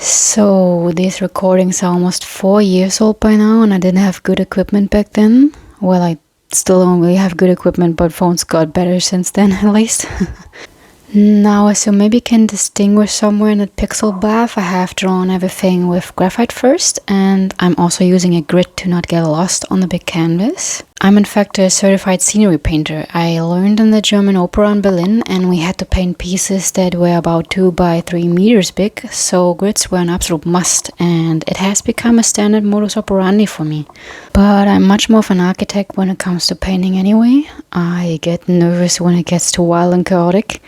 So these recordings are almost 4 years old by now, and I didn't have good equipment back then. Well, I still don't really have good equipment, but phones got better since then at least. Now, as you maybe can distinguish somewhere in the pixel bath, I have drawn everything with graphite first, and I'm also using a grid to not get lost on the big canvas. I'm in fact a certified scenery painter. I learned in the German opera in Berlin, and we had to paint pieces that were about 2 by 3 meters big, so grids were an absolute must, and it has become a standard modus operandi for me. But I'm much more of an architect when it comes to painting anyway. I get nervous when it gets too wild and chaotic.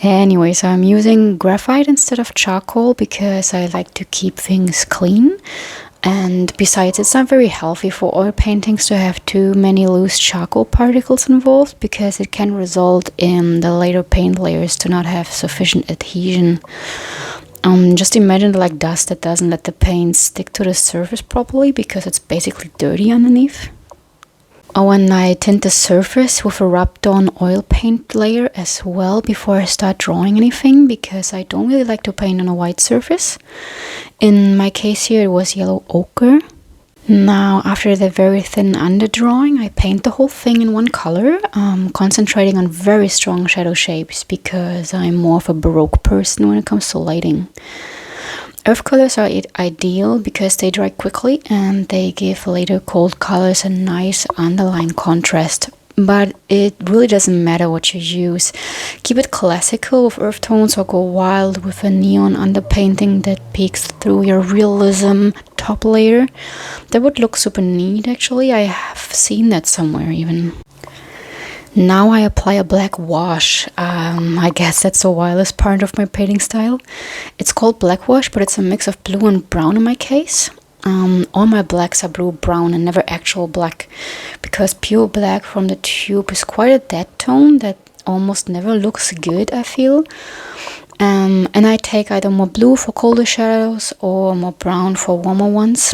Anyways, I'm using graphite instead of charcoal because I like to keep things clean. And besides, it's not very healthy for oil paintings to have too many loose charcoal particles involved because it can result in the later paint layers to not have sufficient adhesion. Just imagine like dust that doesn't let the paint stick to the surface properly because it's basically dirty underneath. Oh, and I tint the surface with a rubbed on oil paint layer as well before I start drawing anything because I don't really like to paint on a white surface. In my case here it was yellow ochre. Now after the very thin underdrawing I paint the whole thing in one color, concentrating on very strong shadow shapes because I'm more of a Baroque person when it comes to lighting. Earth colors are ideal because they dry quickly and they give later cold colors a nice underlying contrast. But it really doesn't matter what you use. Keep it classical with earth tones or go wild with a neon underpainting that peeks through your realism top layer. That would look super neat actually. I have seen that somewhere even. Now I apply a black wash. I guess that's the wildest part of my painting style. It's called blackwash, but it's a mix of blue and brown in my case. All my blacks are blue-brown and never actual black, because pure black from the tube is quite a dead tone that almost never looks good, I feel. And I take either more blue for colder shadows or more brown for warmer ones.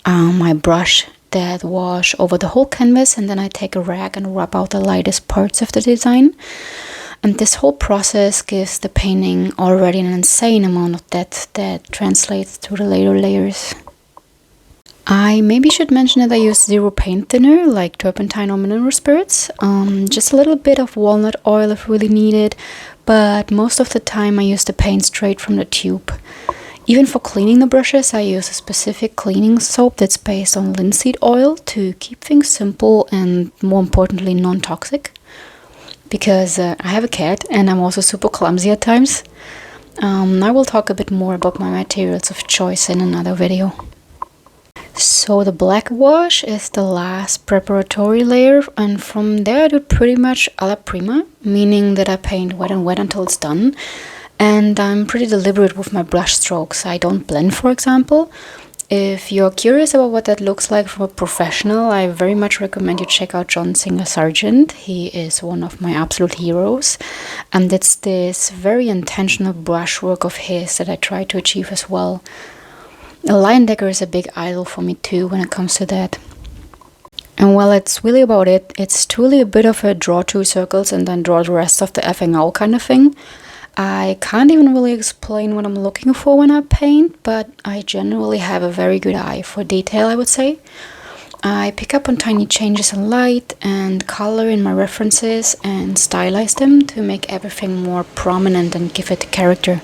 I brush that wash over the whole canvas and then I take a rag and rub out the lightest parts of the design. And this whole process gives the painting already an insane amount of depth that translates to the later layers. I maybe should mention that I use zero paint thinner like turpentine or mineral spirits. Just a little bit of walnut oil if really needed, but most of the time I use the paint straight from the tube. Even for cleaning the brushes, I use a specific cleaning soap that's based on linseed oil to keep things simple and, more importantly, non-toxic. Because I have a cat and I'm also super clumsy at times. I will talk a bit more about my materials of choice in another video. So the black wash is the last preparatory layer, and from there I do pretty much alla prima, meaning that I paint wet and wet until it's done. And I'm pretty deliberate with my brush strokes. I don't blend, for example. If you're curious about what that looks like from a professional, I very much recommend you check out John Singer Sargent. He is one of my absolute heroes. And it's this very intentional brushwork of his that I try to achieve as well. Lion Decker is a big idol for me too when it comes to that. And while it's really about it, it's truly a bit of a draw 2 circles and then draw the rest of the effing out kind of thing. I can't even really explain what I'm looking for when I paint, but I generally have a very good eye for detail, I would say. I pick up on tiny changes in light and color in my references and stylize them to make everything more prominent and give it character.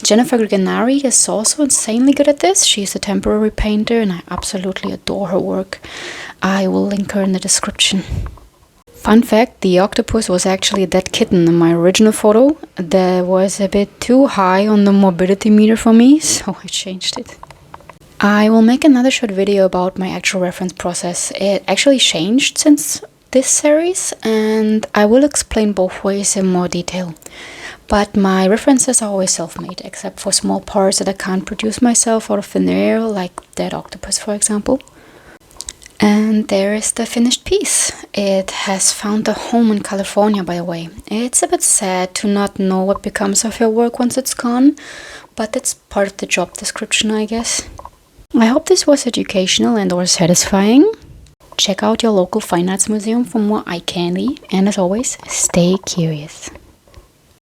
Jennifer Griganari is also insanely good at this. She's a temporary painter and I absolutely adore her work. I will link her in the description. Fun fact, the octopus was actually a dead kitten in my original photo. That was a bit too high on the morbidity meter for me, so I changed it. I will make another short video about my actual reference process. It actually changed since this series, and I will explain both ways in more detail. But my references are always self-made, except for small parts that I can't produce myself out of thin air, like that octopus, for example. And there is the finished piece. It has found a home in California, by the way. It's a bit sad to not know what becomes of your work once it's gone, but it's part of the job description, I guess. I hope this was educational and or satisfying. Check out your local fine arts museum for more eye candy, and as always, stay curious.